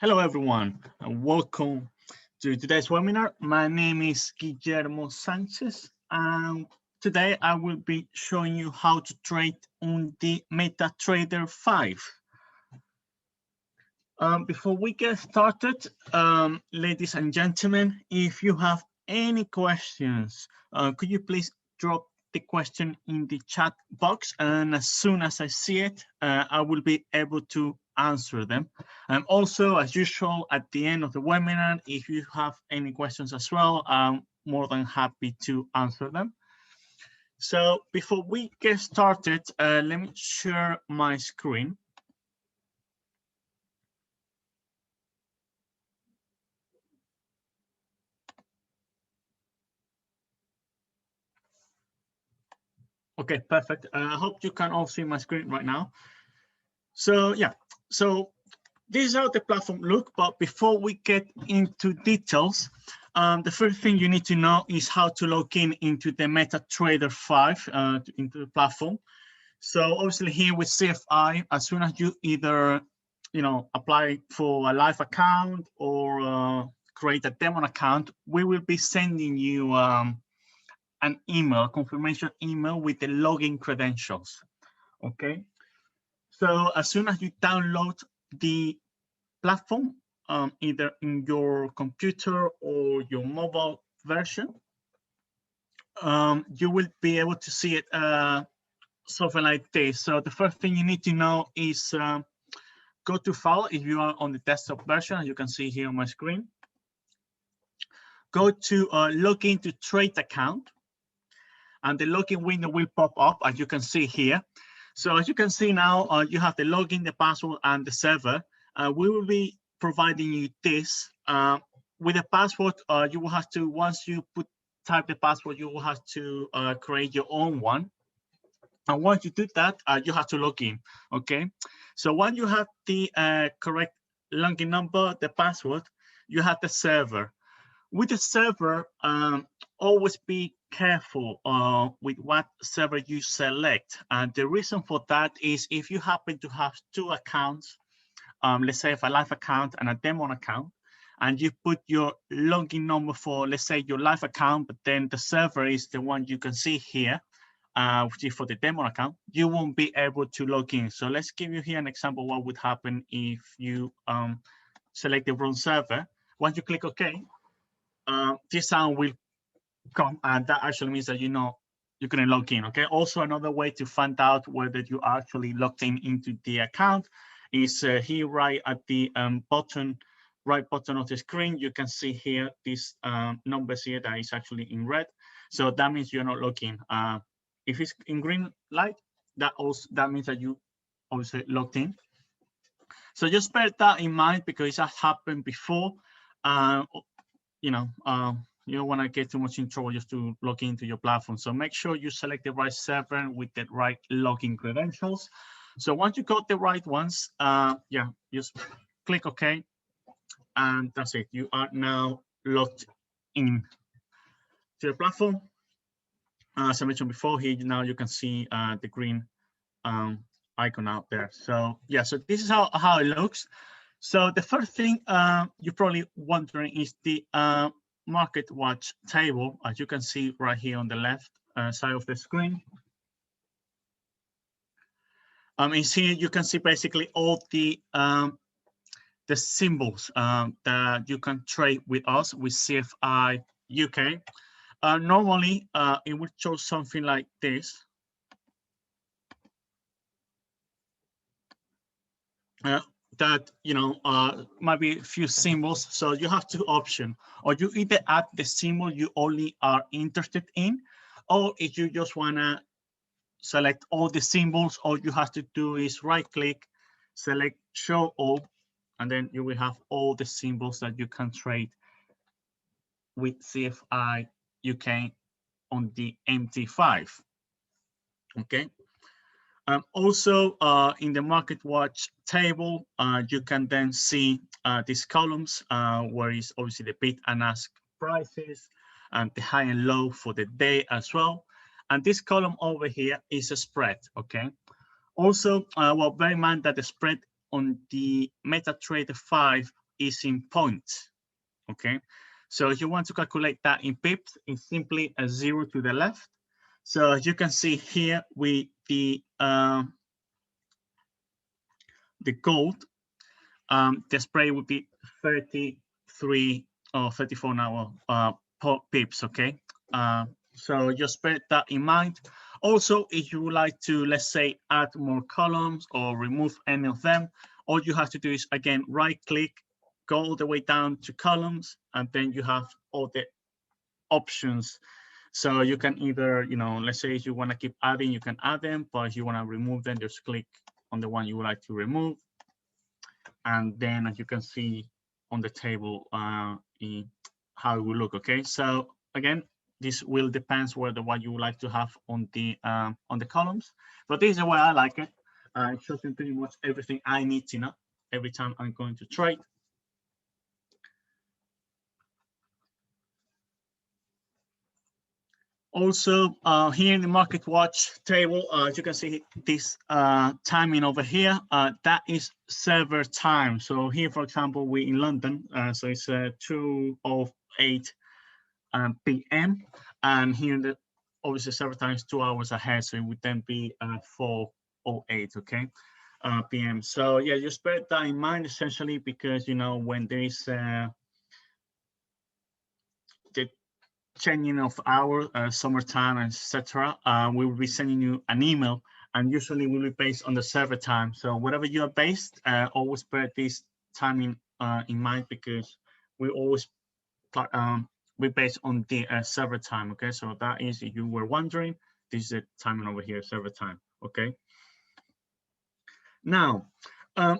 Hello everyone, and welcome to today's webinar. My name is Guillermo Sanchez, and today I will be showing you how to trade on the MetaTrader 5. Before we get started, ladies and gentlemen, if you have any questions, could you please drop the question in the chat box, and as soon as I see it, I will be able to answer them. And also, as usual, at the end of the webinar, if you have any questions as well, I'm more than happy to answer them. So before we get started, let me share my screen. Okay, perfect. I hope you can all see my screen right now. So yeah, so this is how the platform looks, but before we get into details, the first thing you need to know is how to log in into the MetaTrader 5 into the platform. So obviously here with CFI, as soon as you either apply for a live account or create a demo account, we will be sending you an email, confirmation email with the login credentials. Okay, so as soon as you download the platform, either in your computer or your mobile version, you will be able to see it something like this. So the first thing you need to know is go to File if you are on the desktop version, as you can see here on my screen. Go to Login to Trade Account, and the login window will pop up, as you can see here. So as you can see now, you have the login, the password, and the server. We will be providing you this. With the password, you will have to, once you type the password, you will have to create your own one. And once you do that, you have to log in, okay? So once you have the correct login number, the password, you have the server. With the server, always be careful with what server you select. And the reason for that is if you happen to have two accounts, let's say a live account and a demo account, and you put your login number for, let's say, your live account, but then the server is the one you can see here, which is for the demo account, you won't be able to log in. So let's give you here an example what would happen if you select the wrong server. Once you click OK, this sound will come, and that actually means that you're going to log in. Okay. Also, another way to find out whether you are actually logged in into the account is here right at the right bottom of the screen. You can see here these numbers here that is actually in red. So that means you're not logged in. If it's in green light, that means that you also logged in. So just bear that in mind because it has happened before. You don't want to get too much in trouble just to log into your platform. So make sure you select the right server with the right login credentials. So once you got the right ones, just click OK, and that's it. You are now logged in to the platform. As I mentioned before, here now you can see the green icon out there. So yeah, so this is how it looks. So the first thing you're probably wondering is the market watch table, as you can see right here on the left side of the screen. It's here you can see basically all the symbols that you can trade with us with CFI UK. Normally, it would show something like this. That might be a few symbols, so you have two options, or you either add the symbol you only are interested in, or if you just want to select all the symbols, all you have to do is right click, select show all, and then you will have all the symbols that you can trade with CFI UK on the MT5. Okay. Also, in the market watch table, you can then see these columns where is obviously the bid and ask prices and the high and low for the day as well. And this column over here is a spread. Okay. Also, well, bear in mind that the spread on the MetaTrader 5 is in points. Okay, so if you want to calculate that in pips, it's simply a 0 to the left. So as you can see here with the gold, the spread would be 33 or 34 now pips. Okay, so just bear that in mind. Also, if you would like to, let's say, add more columns or remove any of them, all you have to do is, again, right click, go all the way down to columns, and then you have all the options. So you can either, you know, let's say if you want to keep adding, you can add them, but if you want to remove them, just click on the one you would like to remove. And then as you can see on the table, how it will look. Okay, so again, this will depends whether what you would like to have on the columns, but this is the way I like it. It shows me pretty much everything I need to know every time I'm going to trade. Also, here in the Market Watch table, you can see this timing over here. That is server time. So here, for example, we in London, so it's 2:08 p.m. And here, the obviously server time is 2 hours ahead, so it would then be 4:08, okay, p.m. So yeah, just bear that in mind, essentially, because you know when there is the changing of hour, summertime, etc. We will be sending you an email, and usually will be based on the server time. So whatever you are based, always bear this timing in mind, because we always we based on the server time. Okay, so that is, if you were wondering, this is the timing over here, server time. Okay. Now,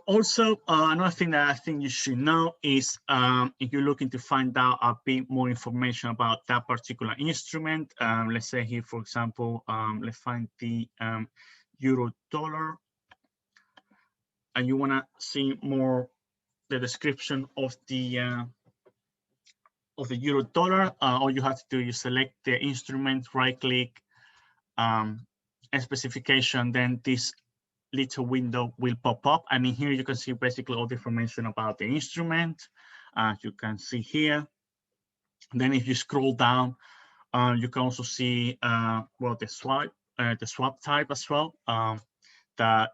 also, another thing that I think you should know is if you're looking to find out a bit more information about that particular instrument, let's say here, for example, let's find the euro dollar, and you want to see more the description of the euro dollar, all you have to do is select the instrument, right click, specification, then this little window will pop up, and in here you can see basically all the information about the instrument. You can see here. Then if you scroll down, you can also see well, the swap type as well. That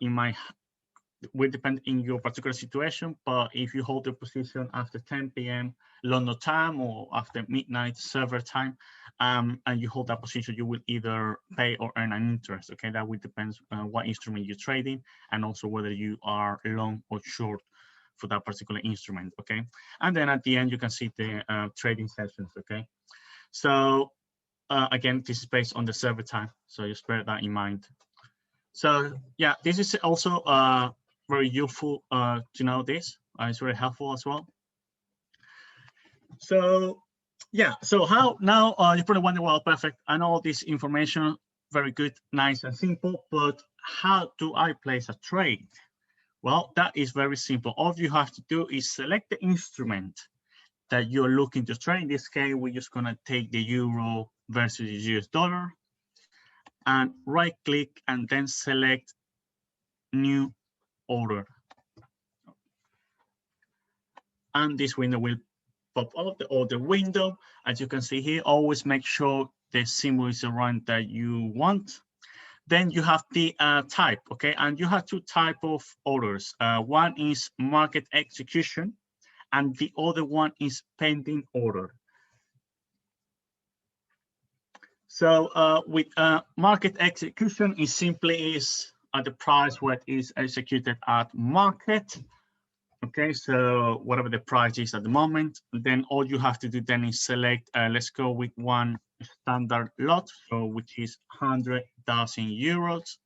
will depend in your particular situation, but if you hold the position after 10 p.m. London time or after midnight server time, and you hold that position, you will either pay or earn an interest. Okay, that will depend on what instrument you're trading, and also whether you are long or short for that particular instrument. Okay, and then at the end you can see the trading sessions. Okay, so again, this is based on the server time, so just bear that in mind. So yeah, this is also very useful to know this. It's very helpful as well. So yeah, so how now you probably wonder, well, perfect, I know all this information, very good, nice and simple, but how do I place a trade? Well, that is very simple. All you have to do is select the instrument that you're looking to trade. In this case, we're just gonna take the euro versus the US dollar, and right click and then select new order. And this window will pop up, the order window. As you can see here, always make sure the symbol is around that you want. Then you have the type, okay? And you have two types of orders. One is market execution, and the other one is pending order. So with market execution, it simply is at the price what is executed at market. Okay, so whatever the price is at the moment, then all you have to do then is select, let's go with one standard lot, so which is 100,000 euros.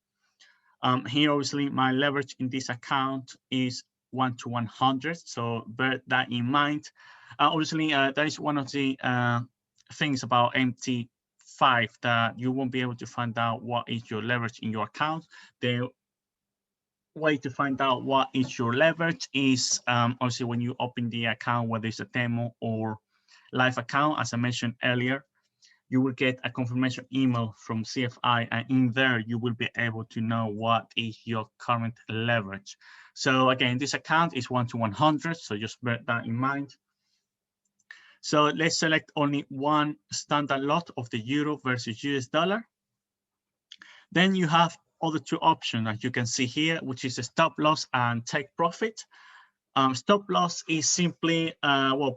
Here, obviously, my leverage in this account is 1 to 100, so bear that in mind. Obviously, that is one of the things about MT5 that you won't be able to find out what is your leverage in your account. The way to find out what is your leverage is obviously when you open the account, whether it's a demo or live account, as I mentioned earlier. you will get a confirmation email from CFI, and in there you will be able to know what is your current leverage. So again, this account is 1 to 100, so just bear that in mind. So let's select only one standard lot of the euro versus US dollar. Then you have other two options that you can see here, which is a stop loss and take profit. Stop loss is simply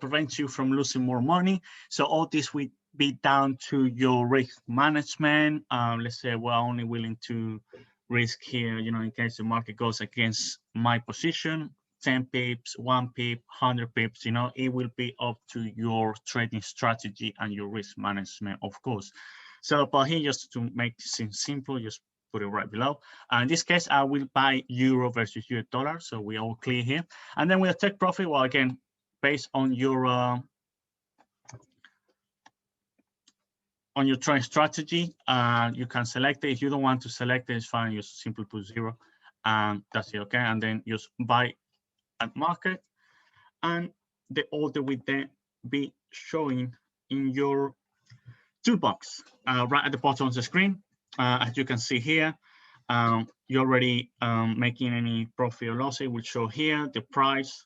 prevents you from losing more money. So all this will be down to your risk management. Let's say we're only willing to risk here, in case the market goes against my position, 10 pips, 1 pip, 100 pips, it will be up to your trading strategy and your risk management, of course. So, but here, just to make things simple, just put it right below. In this case, I will buy euro versus US dollar. So we all clear here. And then we'll take profit. Well, again, based on your trade strategy, you can select it. If you don't want to select it, it's fine. You simply put 0, and that's it. Okay, and then just buy at market, and the order will then be showing in your toolbox right at the bottom of the screen. As you can see here, you're already making any profit or loss. It will show here the price.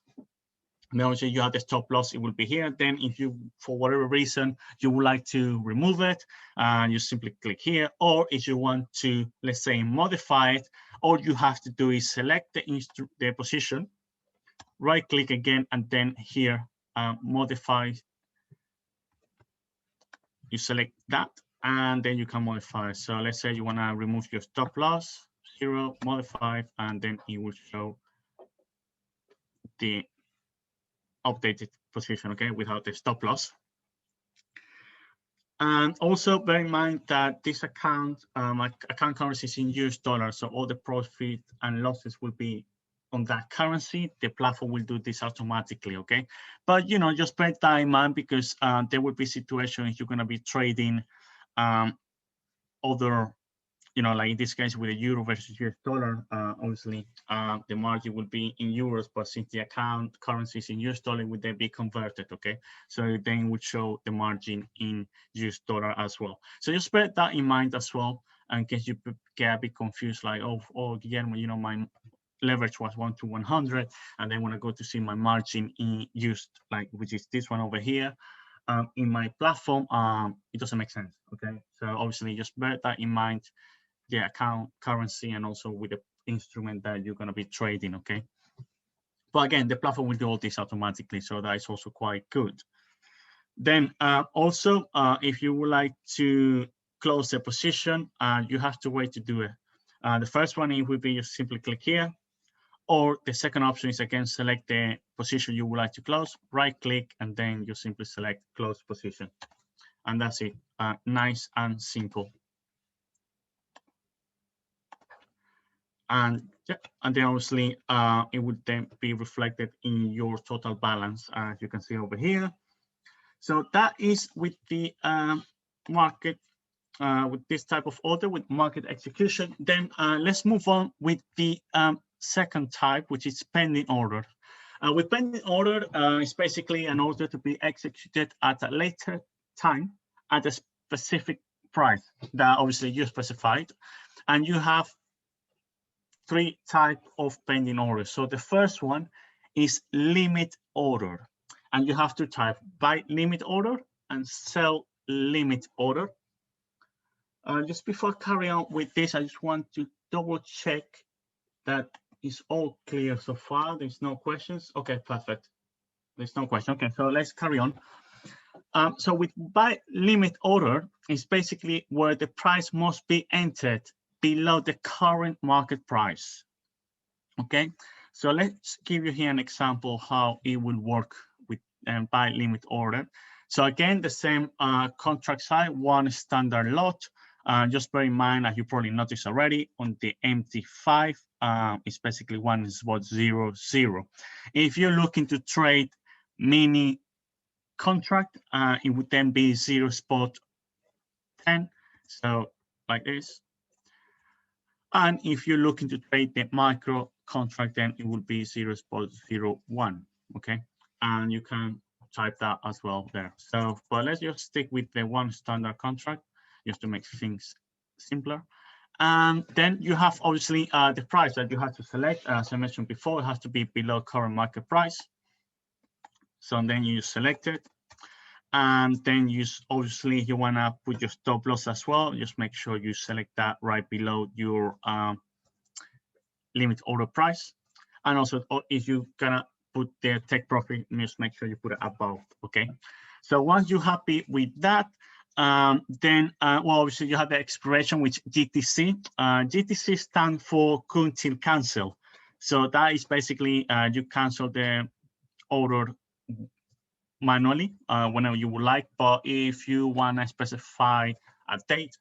Now, also you have the stop loss, it will be here. Then if you, for whatever reason, you would like to remove it, you simply click here. Or if you want to, let's say, modify it, all you have to do is select the position, right click again, and then here, modify. You select that, and then you can modify. So let's say you want to remove your stop loss, 0, modify, and then it will show the updated position, okay, without the stop loss. And also bear in mind that this account currency is in US dollars, so all the profit and losses will be on that currency. The platform will do this automatically, okay? But just bear that in mind, because there will be situations you're going to be trading other, like in this case with the euro versus US dollar, obviously the margin will be in euros, but since the account currency is in US dollar, would then be converted, okay? So then it would show the margin in US dollar as well. So just bear that in mind as well, in case you get a bit confused, like, oh Guillermo, my leverage was 1 to 100, and then when I go to see my margin in used, like, which is this one over here, in my platform, it doesn't make sense, okay? So obviously just bear that in mind, the account currency, and also with the instrument that you're going to be trading, okay? But again, the platform will do all this automatically, so that is also quite good. Then also, if you would like to close the position, you have to wait to do it. The first one, it would be just simply click here, or the second option is, again, select the position you would like to close, right click, and then you simply select close position. And that's it, nice and simple. And yeah, and then obviously it would then be reflected in your total balance, as you can see over here. So that is with the market, with this type of order, with market execution. Then let's move on with the second type, which is pending order. With pending order, it's basically an order to be executed at a later time at a specific price that obviously you specified, and you have 3 types of pending orders. So the first one is limit order, and you have to type buy limit order and sell limit order. Just before I carry on with this, I just want to double check that is all clear so far. There's no questions. Okay, perfect. There's no question. Okay, so let's carry on. So with buy limit order is basically where the price must be entered below the current market price. Okay, so let's give you here an example how it will work with buy limit order. So again, the same contract size, one standard lot. Just bear in mind, as you probably noticed already, on the MT5, it's basically 1.00. If you're looking to trade mini contract, it would then be 0.10, so like this. And if you're looking to trade the micro contract, then it will be 0.01, okay? And you can type that as well there. So, but let's just stick with the one standard contract just to make things simpler. And then you have obviously the price that you have to select. As I mentioned before, it has to be below current market price. So then you select it. And then you obviously you want to put your stop loss as well. Just make sure you select that right below your limit order price. And also if you're gonna put the take profit, just make sure you put it above. Okay. So once you're happy with that, then well, obviously you have the expiration, which GTC. GTC stands for count till cancel. So that is basically you cancel the order manually whenever you would like. But if you want to specify a date,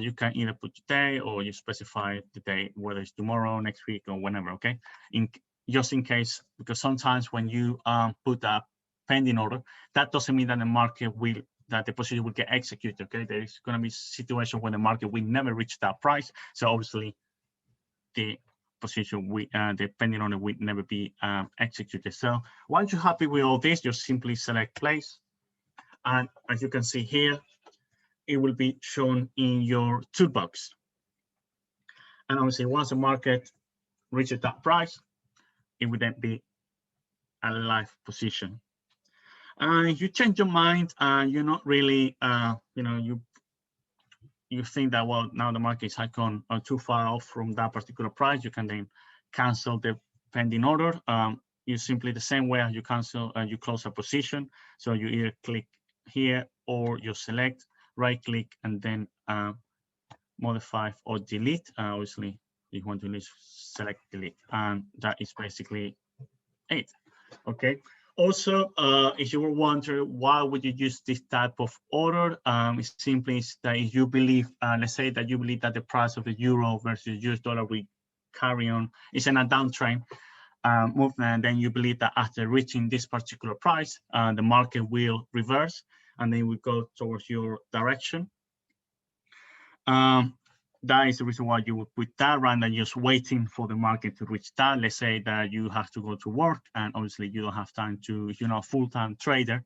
you can either put today or you specify the date, whether it's tomorrow, next week, or whenever. Okay, just in case, because sometimes when you put a pending order, that doesn't mean that the market will, that the position will get executed. Okay, there is going to be a situation where the market will never reach that price. So obviously, the position the pending order will never be executed. So once you're happy with all this, just simply select place, and as you can see here, it will be shown in your toolbox. And obviously, once the market reaches that price, it would then be a live position. And if you change your mind and you're not really, you think that, well, now the market is icon too far off from that particular price, you can then cancel the pending order. You simply the same way as you cancel you close a position. So you either click here or you select, right click, and then modify or delete. Obviously, if you want to delete, select delete, and that is basically it. Okay. Also, if you were wondering why would you use this type of order, it's simply that if you believe, let's say that you believe that the price of the euro versus US dollar will carry on, it's in a downtrend movement, then you believe that after reaching this particular price, the market will reverse and then we go towards your direction. That is the reason why you would put that rather than just waiting for the market to reach that. Let's say that you have to go to work and obviously you don't have time to, you're not a full-time trader,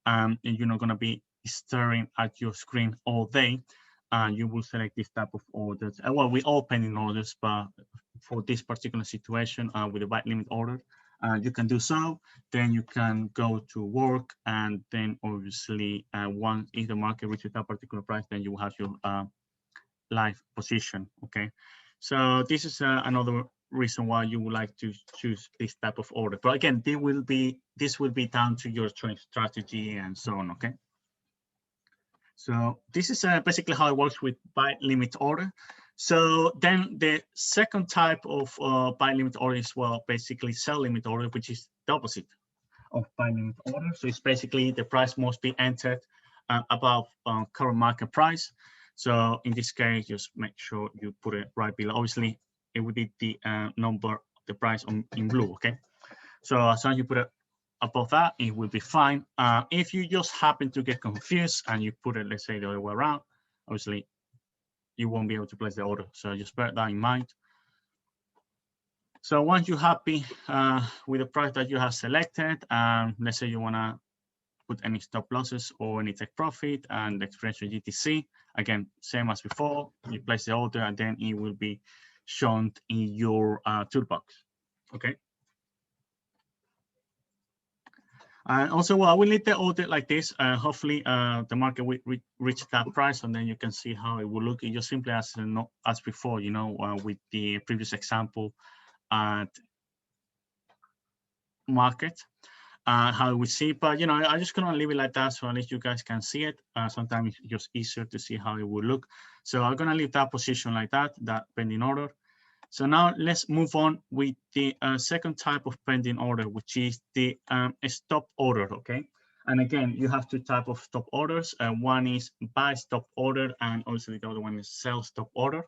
and you're not going to be staring at your screen all day. You will select this type of orders. Well, we all pending orders, but for this particular situation with the buy limit order, you can do so. Then you can go to work, and then obviously once if the market reaches that particular price, then you will have your live position. Okay, so this is another reason why you would like to choose this type of order. But again, this will be down to your trade strategy and so on. Okay, so this is basically how it works with buy limit order. So then the second type of buy limit order is, well, basically sell limit order, which is the opposite of buy limit order. So it's basically the price must be entered above current market price. So in this case, just make sure you put it right below. Obviously, it would be the number, the price in blue, okay? So as long as you put it above that, it will be fine. If you just happen to get confused and you put it, let's say, the other way around, obviously, you won't be able to place the order. So just bear that in mind. So once you're happy with the price that you have selected, let's say you want to put any stop losses or any take profit and the expiration GTC. Again, same as before, you place the order and then it will be shown in your toolbox. Okay. And also, well, I will leave the order like this. Hopefully, the market will reach that price, and then you can see how it will look. It just simply as before, you know, with the previous example at market. How we see, but you know, I'm just gonna leave it like that so at least you guys can see it. Sometimes it's just easier to see how it will look. So I'm gonna leave that position like that pending order. So now let's move on with the second type of pending order, which is the stop order. Okay, and again, you have two types of stop orders. One is buy stop order, and also the other one is sell stop order.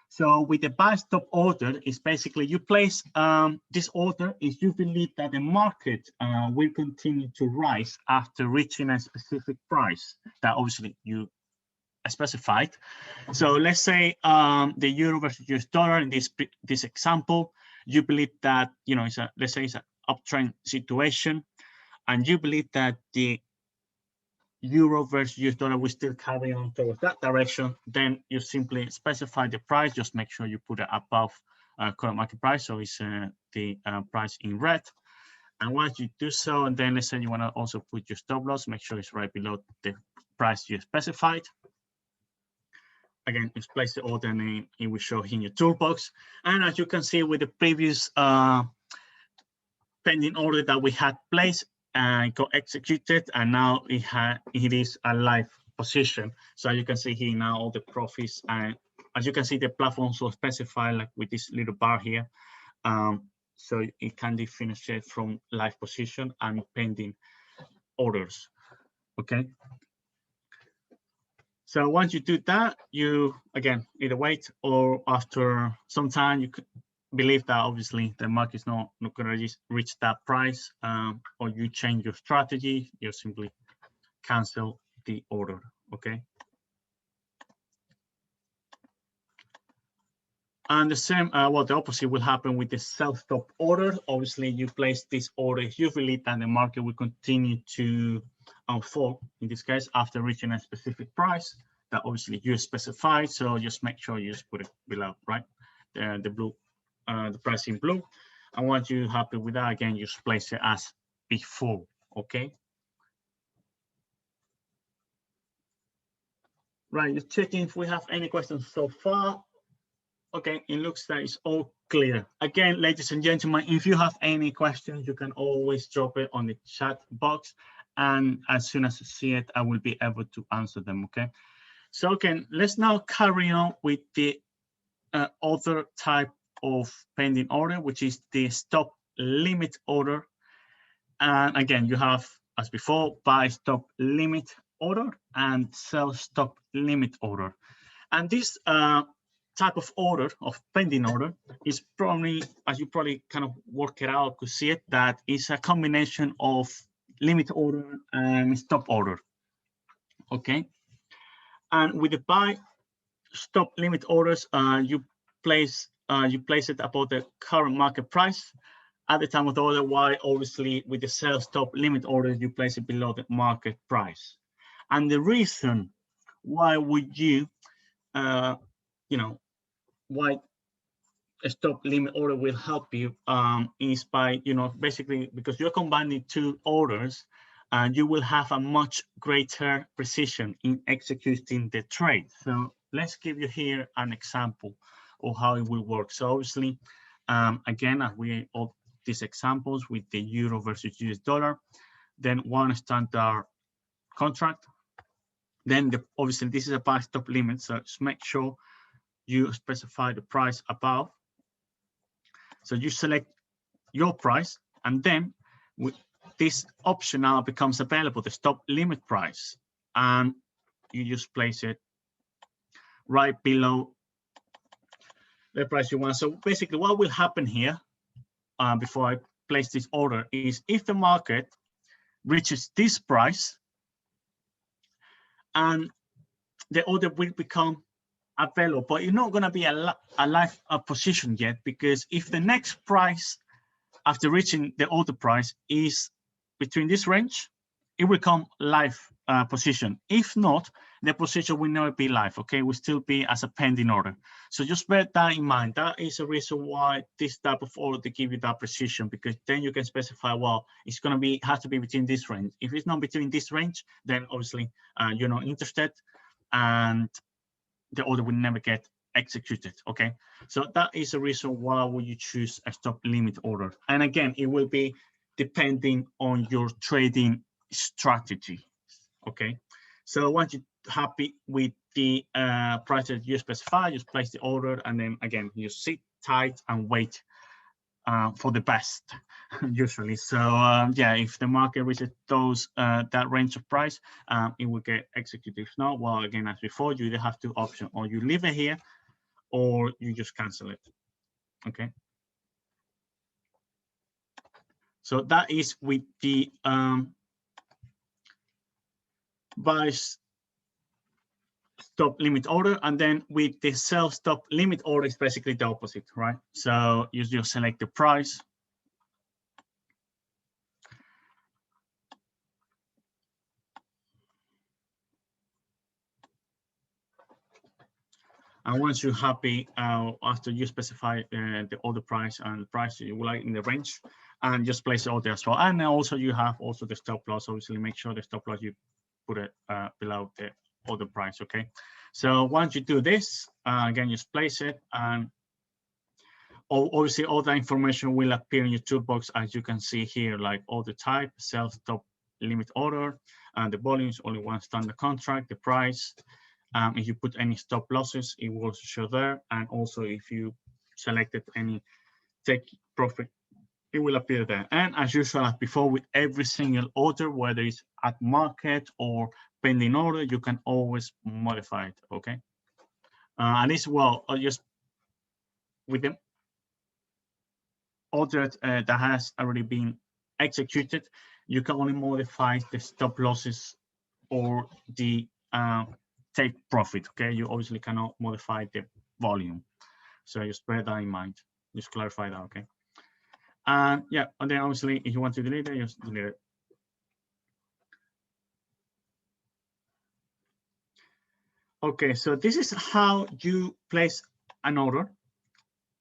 So with the buy stop order, is basically you place this order if you believe that the market will continue to rise after reaching a specific price that obviously you specified. So let's say the euro versus US dollar in this example, you believe that, you know, let's say it's an uptrend situation. and you believe that the euro versus US dollar will still carry on towards that direction, then you simply specify the price. Just make sure you put it above current market price, so it's the price in red. And once you do so, and then let's say you want to also put your stop loss, make sure it's right below the price you specified. Again, just place the order and it will show in your toolbox. And as you can see with the previous pending order that we had placed and got executed, and now it is a live position. So you can see here now all the profits, and as you can see, the platform also specify like with this little bar here. So it can be finished from live position and pending orders. Okay. So once you do that, you again either wait or after some time you could believe that obviously the market is not going to reach that price, or you change your strategy, you simply cancel the order. Okay. And the same, well, the opposite will happen with the sell-stop order. Obviously, you place this order if you believe that the market will continue to fall, in this case, after reaching a specific price that obviously you specified. So just make sure you just put it below, right? The blue, the price in blue. And once you're happy with that, again, you just place it as before, okay? Right, just checking if we have any questions so far. Okay, it looks like it's all clear. Again, ladies and gentlemen, if you have any questions, you can always drop it on the chat box. And as soon as I see it, I will be able to answer them, okay? So, again, let's now carry on with the other type of pending order, which is the stop limit order. And again, you have, as before, buy stop limit order and sell stop limit order. And this type of order, of pending order, is probably, as you probably kind of work it out, could see it, that is a combination of limit order and stop order. Okay. And with the buy stop limit orders, you place it above the current market price at the time of the order, while obviously with the sell stop limit order, you place it below the market price. And the reason why would you, why a stop limit order will help you is by, basically because you're combining two orders, and you will have a much greater precision in executing the trade. So let's give you here an example of how it will work. So obviously, again, as we all these examples with the euro versus US dollar, then one standard contract, then obviously this is a buy stop limit, so just make sure you specify the price above. So you select your price, and then this option now becomes available, the stop limit price, and you just place it right below the price you want. So basically what will happen here, before I place this order, is if the market reaches this price, and the order will become available, but you're not going to be a live position yet, because if the next price after reaching the order price is between this range, it will come live position. If not, the position will never be live. Okay, will still be as a pending order. So just bear that in mind. That is a reason why this type of order to give you that precision, because then you can specify, well, it's going to be, has to be between this range. If it's not between this range, then obviously you're not interested, and the order will never get executed. Okay, so that is a reason why will you choose a stop limit order. And again, it will be depending on your trading strategy. Okay, so once you're happy with the price that you specify, just place the order, and then again you sit tight and wait for the best usually. So yeah, if the market reaches those that range of price, it will get executed. If not, well, again, as before, you either have two options: or you leave it here, or you just cancel it. Okay, so that is with the buy stop limit order. And then with the sell stop limit order, is basically the opposite, right? So you just select the price, And once you're happy, after you specify the order price and the price you would like in the range, and just place the order as well. And also you have also the stop loss. Obviously, make sure the stop loss you put it below the order price. Okay. So once you do this, again, just place it, and obviously all the information will appear in your toolbox, as you can see here, like all the type, sell, stop, limit order, and the volumes, only one standard contract, the price. If you put any stop losses, it will show there. And also if you selected any take profit, it will appear there. And as usual, as before, with every single order, whether it's at market or pending order, you can always modify it, okay? And as well, just with the order that has already been executed, you can only modify the stop losses or the take profit, okay? You obviously cannot modify the volume. So just bear that in mind, just clarify that, okay? And yeah, and then obviously if you want to delete it, just delete it. Okay, so this is how you place an order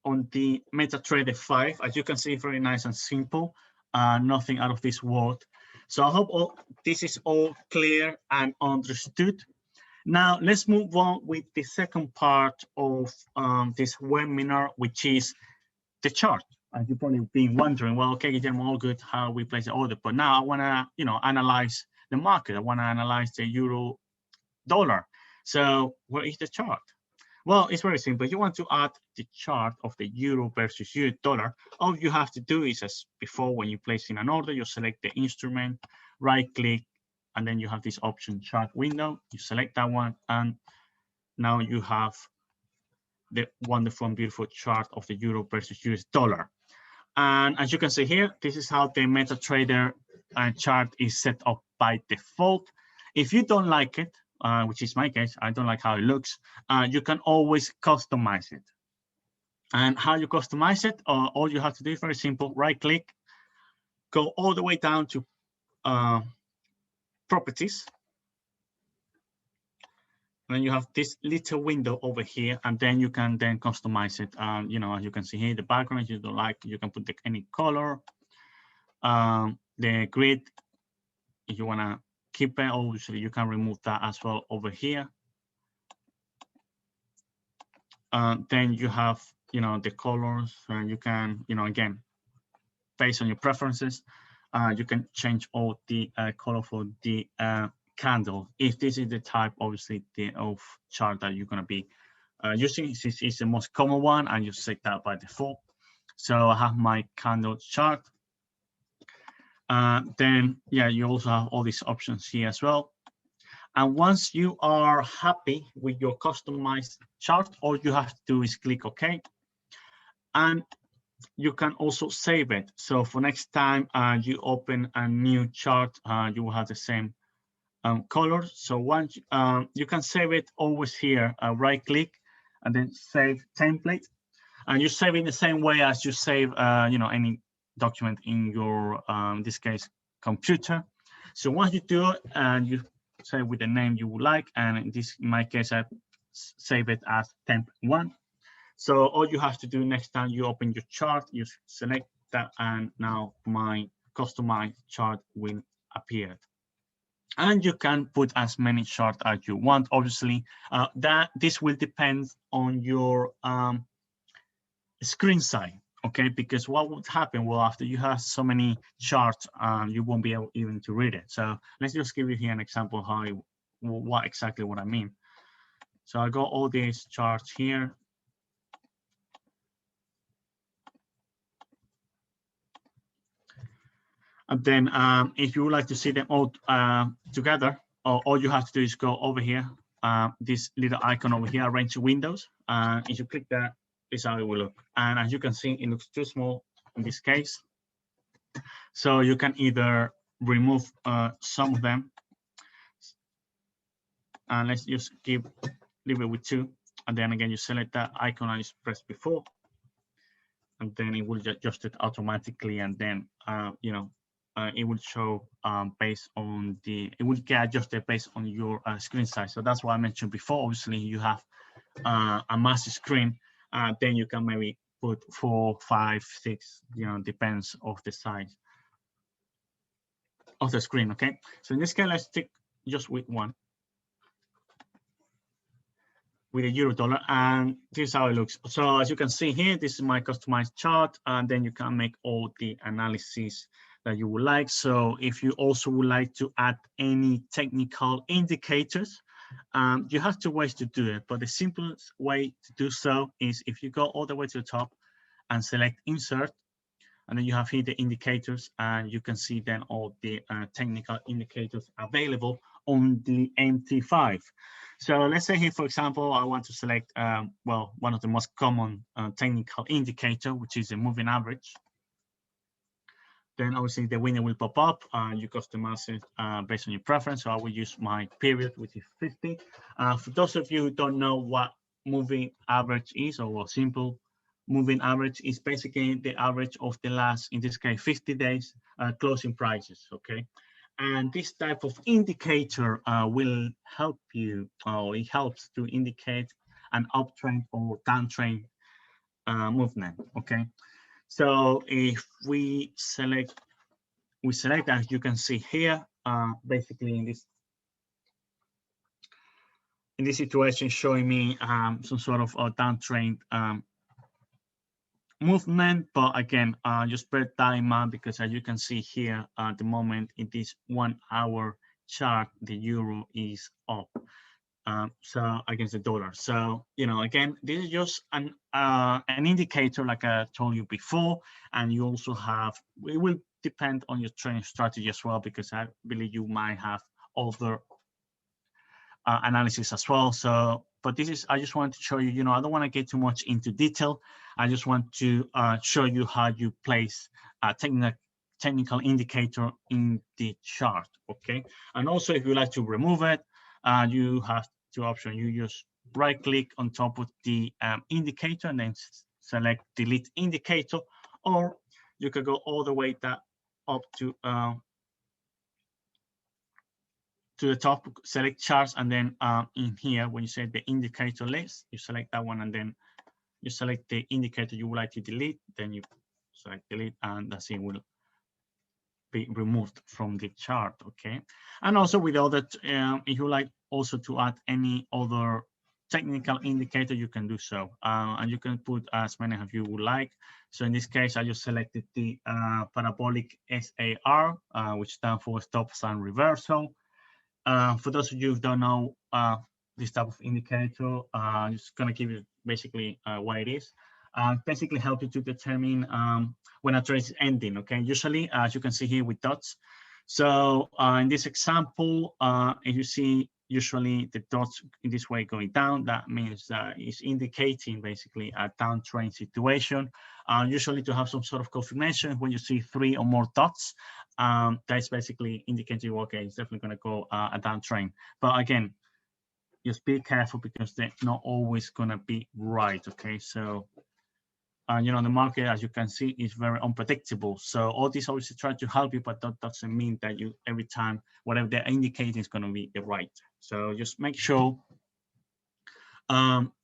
on the MetaTrader 5. As you can see, very nice and simple, nothing out of this world. So I hope this is all clear and understood. Now let's move on with the second part of this webinar, which is the chart. As you've probably been wondering, well, okay, Guillermo, all good, how we place the order, but now I want to, analyze the market. I want to analyze the euro dollar. So where is the chart? Well, it's very simple. You want to add the chart of the euro versus US dollar. All you have to do is, as before, when you place in an order, you select the instrument, right click, and then you have this option chart window. You select that one, and now you have the wonderful and beautiful chart of the euro versus US dollar. And as you can see here, this is how the MetaTrader chart is set up by default. If you don't like it, which is my case, I don't like how it looks, you can always customize it. And how you customize it, all you have to do is very simple, right click, go all the way down to properties. And then you have this little window over here, and then you can then customize it. As you can see here, the background you don't like, you can put any color. The grid, if you want to keep it, obviously you can remove that as well over here. Then you have, the colors, and you can, again, based on your preferences, you can change all the color for the candle. If this is the type, obviously, of chart that you're going to be using, this is the most common one, and you set that by default. So I have my candle chart. Then, yeah, you also have all these options here as well. And once you are happy with your customized chart, all you have to do is click OK. And you can also save it. So for next time you open a new chart, you will have the same colors. So once you can save it always here, right click, and then save template. And you save it the same way as you save, any document in your, in this case, computer. So once you do it, and you save with the name you would like, and in my case, I save it as temp1. So all you have to do next time you open your chart, you select that, and now my customized chart will appear. And you can put as many charts as you want. Obviously, this will depend on your screen size, okay? Because what would happen, well, after you have so many charts, you won't be able even to read it. So let's just give you here an example how what I mean. So I got all these charts here. And then if you would like to see them all together, all you have to do is go over here, this little icon over here, arrange windows. If you click that, this is how it will look. And as you can see, it looks too small in this case. So you can either remove some of them. And let's just leave it with 2. And then again, you select that icon I just pressed before. And then it will adjust it automatically. And then, it will show based on it will get adjusted based on your screen size. So that's what I mentioned before. Obviously, you have a massive screen, then you can maybe put 4, 5, 6, depends of the size of the screen. Okay, so in this case, let's stick just with one, with a euro dollar, and this is how it looks. So as you can see here, this is my customized chart, and then you can make all the analysis that you would like. So if you also would like to add any technical indicators, you have two ways to do it, but the simplest way to do so is if you go all the way to the top and select insert, and then you have here the indicators, and you can see then all the technical indicators available on the MT5. So let's say here, for example, I want to select, well, one of the most common technical indicator, which is the moving average. Then obviously the window will pop up, and you customize it based on your preference. So I will use my period, which is 50. For those of you who don't know what moving average is, or simple moving average is basically the average of the last, in this case, 50 days closing prices, okay? And this type of indicator will help you, or it helps to indicate an uptrend or downtrend movement, okay? So if we select, as you can see here, basically in this situation, showing me some sort of a downtrend movement. But again, just bear that in mind, because as you can see here, at the moment in this 1 hour chart, the euro is up. So against the dollar. So, again, this is just an indicator, like I told you before, and you also have, it will depend on your trading strategy as well, because I believe you might have other analysis as well. So, but this is, I just wanted to show you, I don't want to get too much into detail. I just want to show you how you place a technical indicator in the chart, okay? And also, if you like to remove it, you have two options. You just right click on top of the indicator and then select delete indicator, or you could go all the way up to the top, select charts, and then in here, when you say the indicator list, you select that one, and then you select the indicator you would like to delete, then you select delete, and that's it, will be removed from the chart, okay? And also with other, if you like also to add any other technical indicator, you can do so, and you can put as many as you would like. So in this case, I just selected the parabolic SAR, which stands for stop sign reversal. For those of you who don't know this type of indicator, I'm just going to give you basically what it is. Basically help you to determine when a trade is ending, okay? Usually, as you can see here with dots. So in this example, if you see usually the dots in this way going down, that means it's indicating basically a downtrend situation. Usually to have some sort of confirmation, when you see 3 or more dots, that's basically indicating, okay, it's definitely going to go a downtrend. But again, just be careful, because they're not always going to be right, okay? So the market, as you can see, is very unpredictable. So all this obviously try to help you, but that doesn't mean that you, every time, whatever they're indicating is going to be the right. So just make sure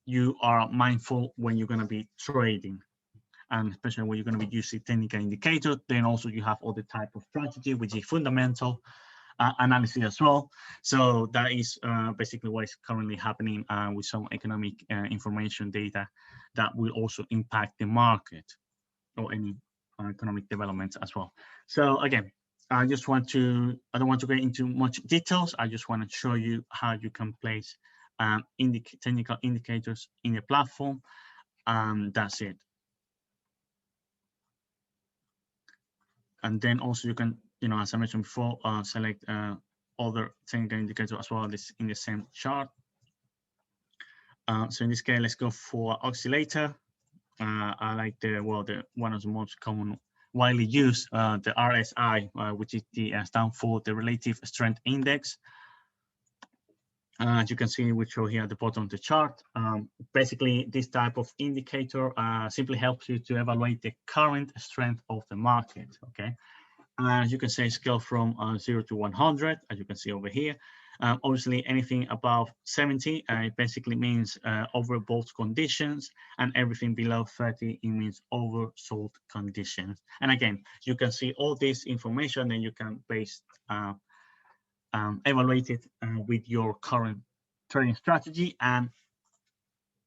you are mindful when you're going to be trading, and especially when you're going to be using technical indicators. Then also you have other type of strategy, which is fundamental analysis as well. So that is basically what is currently happening with some economic information data that will also impact the market or any economic developments as well. So again, I don't want to get into much details. I just want to show you how you can place technical indicators in the platform. That's it. And then also you can, as I mentioned before, select other technical indicators as well as in the same chart. So in this case, let's go for oscillator. I like the one of the most common, widely used, the RSI, which is the stand for the relative strength index. As you can see, we show here at the bottom of the chart. Basically, this type of indicator simply helps you to evaluate the current strength of the market. Okay. You can say scale from 0 to 100, as you can see over here. Obviously, anything above 70, it basically means overbought conditions, and everything below 30, it means oversold conditions. And again, you can see all this information, and you can base evaluate it with your current trading strategy and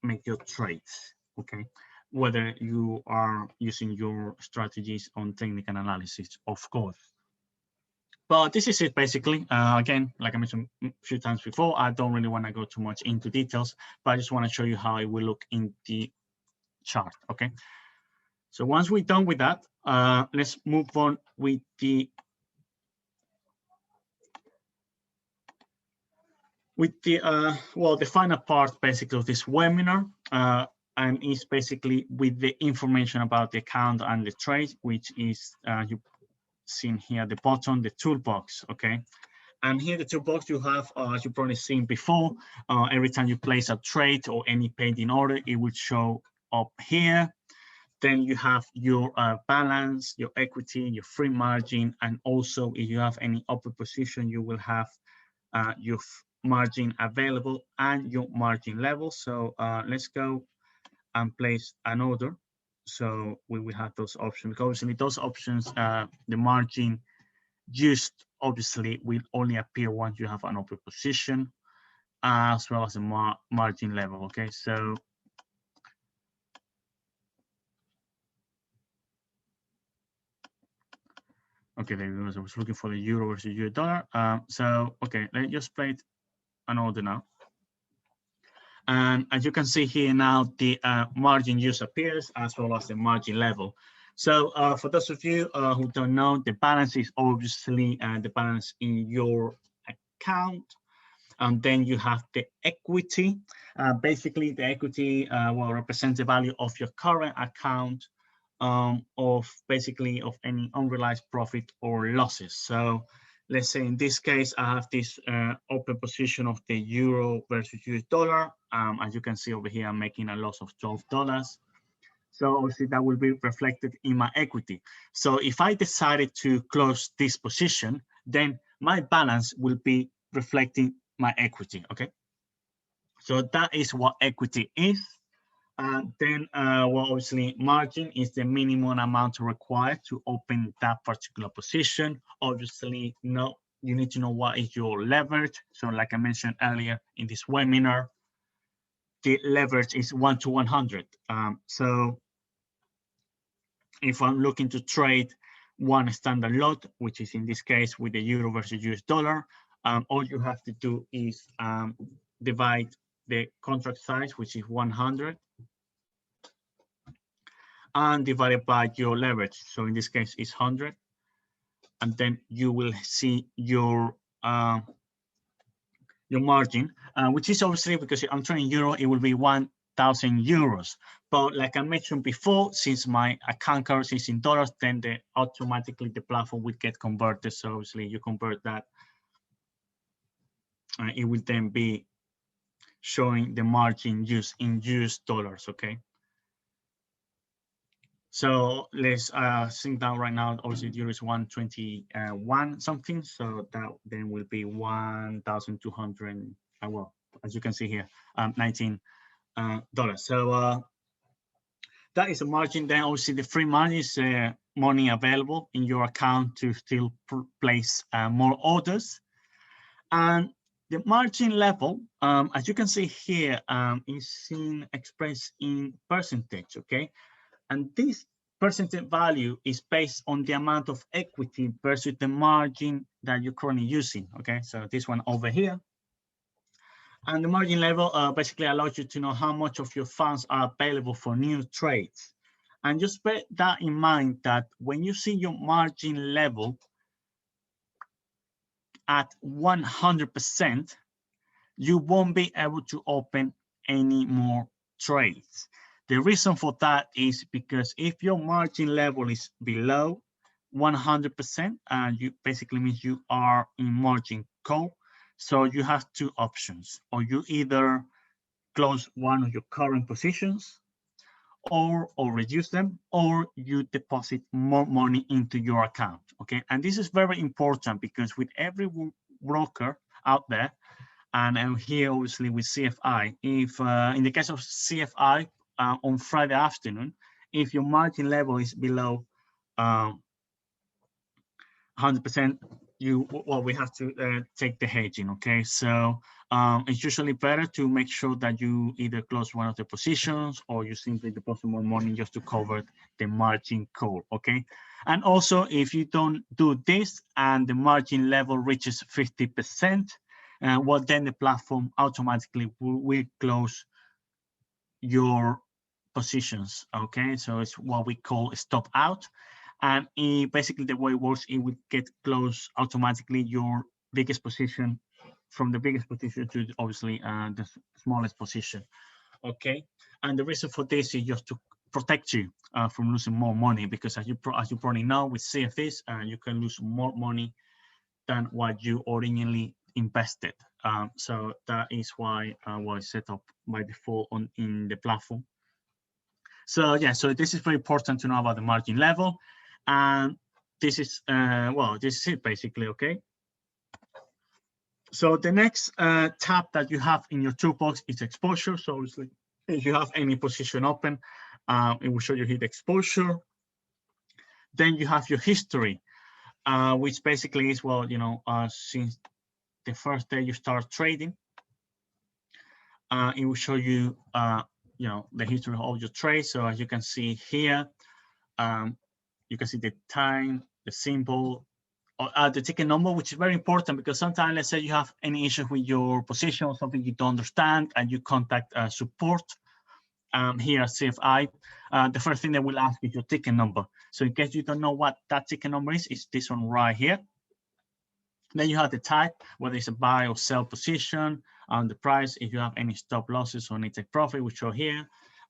make your trades. Okay, whether you are using your strategies on technical analysis, of course. But this is it basically. Again, like I mentioned a few times before, I don't really want to go too much into details, but I just want to show you how it will look in the chart. Okay. So once we're done with that, let's move on with the well, the final part basically of this webinar, and is basically with the information about the account and the trade, which is you seen here at the bottom, the toolbox. Okay. And here the toolbox you have, as you've probably seen before, every time you place a trade or any pending order, it will show up here. Then you have your balance, your equity, your free margin, and also if you have any open position, you will have your margin available and your margin level. So let's go and place an order. So we will have those options. Because obviously those options, the margin used obviously will only appear once you have an open position, as well as the margin level. Okay, so okay, there was, I was looking for the euro versus US dollar. So okay, let's just play an order now. And as you can see here now, the margin use appears as well as the margin level. So for those of you who don't know, the balance is obviously the balance in your account. And then you have the equity. Basically, the equity will represent the value of your current account of basically of any unrealized profit or losses. So let's say in this case, I have this open position of the euro versus US dollar. As you can see over here, I'm making a loss of $12. So obviously that will be reflected in my equity. So if I decided to close this position, then my balance will be reflecting my equity. Okay. So that is what equity is. Then, well, obviously, margin is the minimum amount required to open that particular position. Obviously, you need to know what is your leverage. So, like I mentioned earlier in this webinar, the leverage is 1 to 100. So, if I'm looking to trade one standard lot, which is in this case with the euro versus US dollar, all you have to do is divide the contract size, which is 100, and divided by your leverage. So in this case, it's 100, and then you will see your margin, which is obviously because I'm trading euro, it will be 1,000 euros. But like I mentioned before, since my account currency is in dollars, then automatically the platform will get converted. So obviously you convert that, it will then be showing the margin used in US dollars. Okay. So let's sink down right now. Obviously, euro is 121 something. So that then will be 1,200. Well, as you can see here, $19. So that is a margin. Then obviously the free money is money available in your account to still place more orders. And the margin level, as you can see here, is expressed in percentage. Okay. And this percentage value is based on the amount of equity versus the margin that you're currently using. Okay, so this one over here. And the margin level basically allows you to know how much of your funds are available for new trades. And just bear that in mind that when you see your margin level at 100%, you won't be able to open any more trades. The reason for that is because if your margin level is below 100%, you basically means you are in margin call. So you have two options, or you either close one of your current positions or reduce them, or you deposit more money into your account. Okay, and this is very important because with every broker, out there. And here, obviously, with CFI, if in the case of CFI on Friday afternoon, if your margin level is below 100%, we have to take the hedging. Okay, so it's usually better to make sure that you either close one of the positions or you simply deposit more money just to cover the margin call. Okay, and also if you don't do this and the margin level reaches 50%, well, then the platform automatically will close your positions. Okay, so it's what we call a stop out. And basically the way it works, it will get close automatically your biggest position from the biggest position to obviously the smallest position. Okay, and the reason for this is just to protect you from losing more money, because as you probably know, with CFDs, you can lose more money than what you originally invested. So that is why was set up by default in the platform. So yeah, so this is very important to know about the margin level. And this is, well, this is it basically, okay? So the next tab that you have in your toolbox is exposure. So obviously, if you have any position open, it will show you here the exposure. Then you have your history, which basically is, well, you know, since the first day you start trading, it will show you, you know, the history of your trade. So as you can see here, you can see the time, the symbol, or the ticket number, which is very important because sometimes, let's say you have any issues with your position or something you don't understand, and you contact support here at CFI, the first thing they will ask is your ticket number. So in case you don't know what that ticket number is, it's this one right here. Then you have the type, whether it's a buy or sell position, the price, if you have any stop losses or any take profit, which show here,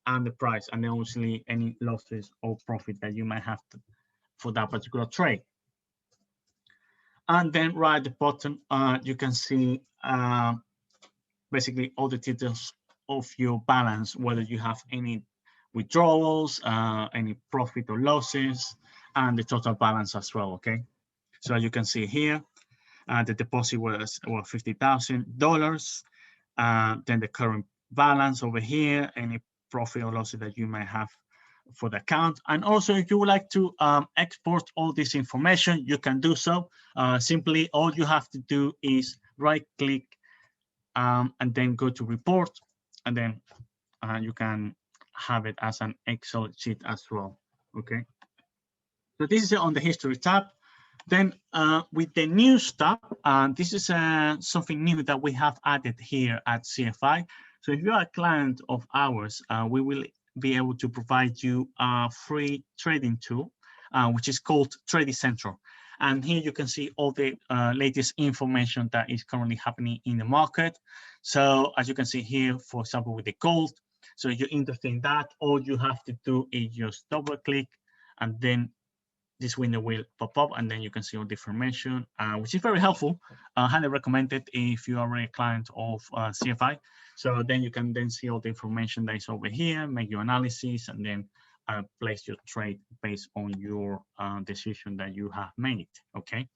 and the price, and then obviously any losses or profit that you might have for that particular trade. And then right at the bottom, you can see basically all the details of your balance, whether you have any withdrawals, any profit or losses, and the total balance as well, okay? So as you can see here, the deposit was $50,000. Then the current balance over here, any profit or losses that you might have for the account. And also, if you would like to export all this information, you can do so. Simply, all you have to do is right-click and then go to report, and then you can have it as an Excel sheet as well. Okay. So this is on the history tab. Then with the news tab, this is something new that we have added here at CFI. So if you are a client of ours, we will be able to provide you a free trading tool, which is called Trading Central. And here you can see all the latest information that is currently happening in the market. So as you can see here, for example, with the gold, so if you're interested in that, all you have to do is just double click, and then this window will pop up, and then you can see all the information, which is very helpful. Highly recommended if you are a client of CFI. So then you can then see all the information that is over here, make your analysis, and then place your trade based on your decision that you have made. Okay.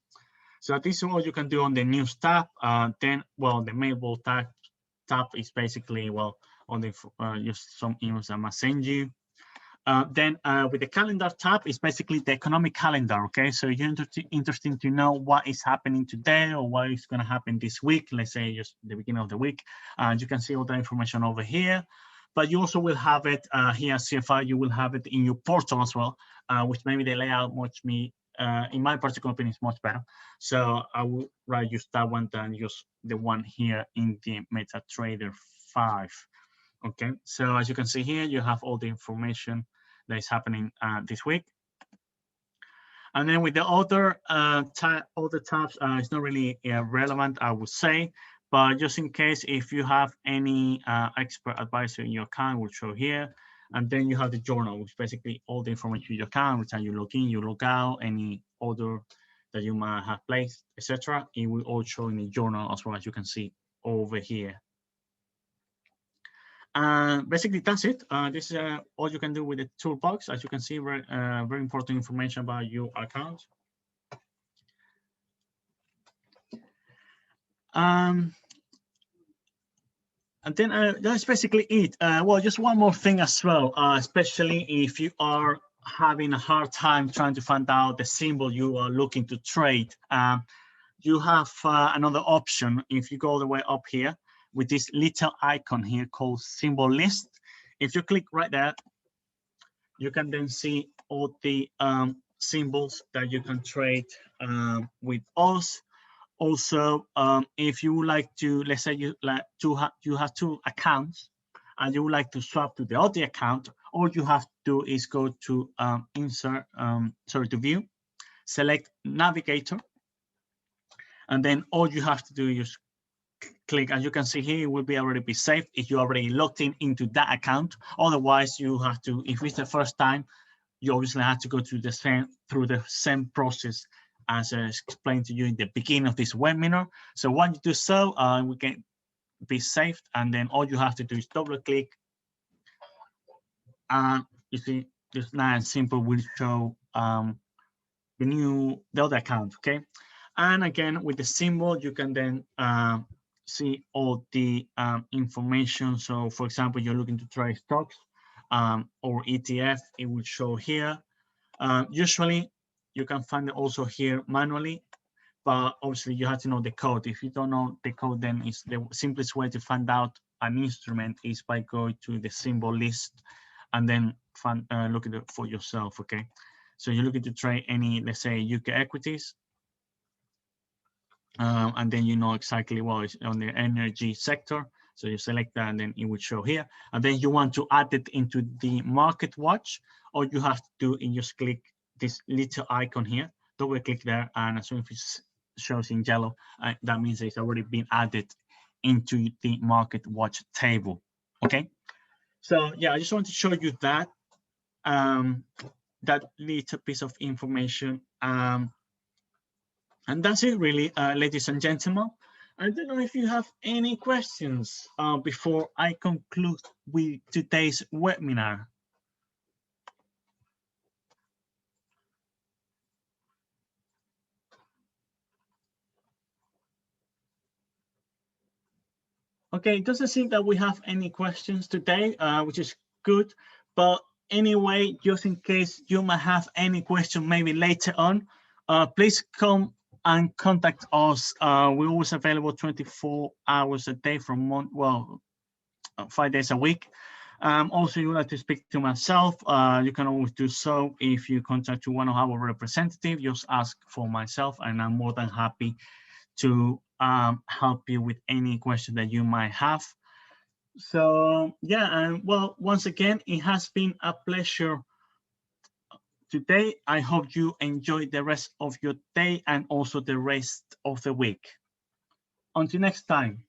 So this is what you can do on the news tab. Then, well, the mailbox tab is basically, well, on the just some emails I must send you. Then with the calendar tab, is basically the economic calendar, okay? So you're interested to know what is happening today or what is going to happen this week, let's say just the beginning of the week. You can see all the information over here, but you also will have it here at CFI, you will have it in your portal as well, which maybe the layout in my particular opinion, is much better. So I will rather use that one than use the one here in the MetaTrader 5. Okay, so as you can see here, you have all the information that is happening this week. And then with the other tabs, it's not really relevant, I would say, but just in case, if you have any expert advisor in your account, will show here. And then you have the journal, which basically all the information in your account, every time you log in, you log out, any order that you might have placed, etc. It will all show in the journal as well, as you can see over here. Basically, that's it. This is all you can do with the toolbox. As you can see, very important information about your account. And then that's basically it. Well, just one more thing as well, especially if you are having a hard time trying to find out the symbol you are looking to trade. You have another option. If you go all the way up here with this little icon here called symbol list, if you click right there, you can then see all the symbols that you can trade with us. Also, if you would like to, let's say you have two accounts and you would like to swap to the other account, all you have to do is go to to view, select navigator, and then all you have to do is click, and you can see here it will already be saved if you already logged into that account. Otherwise, you have to, if it's the first time, you obviously have to go through the same process as I explained to you in the beginning of this webinar. So once you do so, we can be saved, and then all you have to do is double click, and you see just nice and simple will show the other account. Okay, and again with the symbol you can then see all the information. So for example, you're looking to trade stocks or ETF, it will show here. Usually you can find it also here manually, but obviously you have to know the code. If you don't know the code, then it's the simplest way to find out an instrument is by going to the symbol list and then look at it for yourself. Okay, so you're looking to trade any, let's say, UK equities, and then you know exactly what is on the energy sector. So you select that and then it will show here. And then you want to add it into the market watch. All you have to do is just click this little icon here, double click there, and as soon as it shows in yellow, that means it's already been added into the market watch table. Okay, so yeah, I just want to show you that that little piece of information, and that's it really, ladies and gentlemen. I don't know if you have any questions before I conclude with today's webinar. Okay, it doesn't seem that we have any questions today, which is good. But anyway, just in case you might have any question maybe later on, please come and contact us. We're always available 24 hours a day from 5 days a week. Also, you would like to speak to myself, you can always do so. If you contact one of our representatives, just ask for myself, and I'm more than happy to help you with any question that you might have. So yeah, and well, once again, it has been a pleasure today. I hope you enjoy the rest of your day and also the rest of the week. Until next time,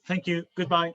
thank you, goodbye.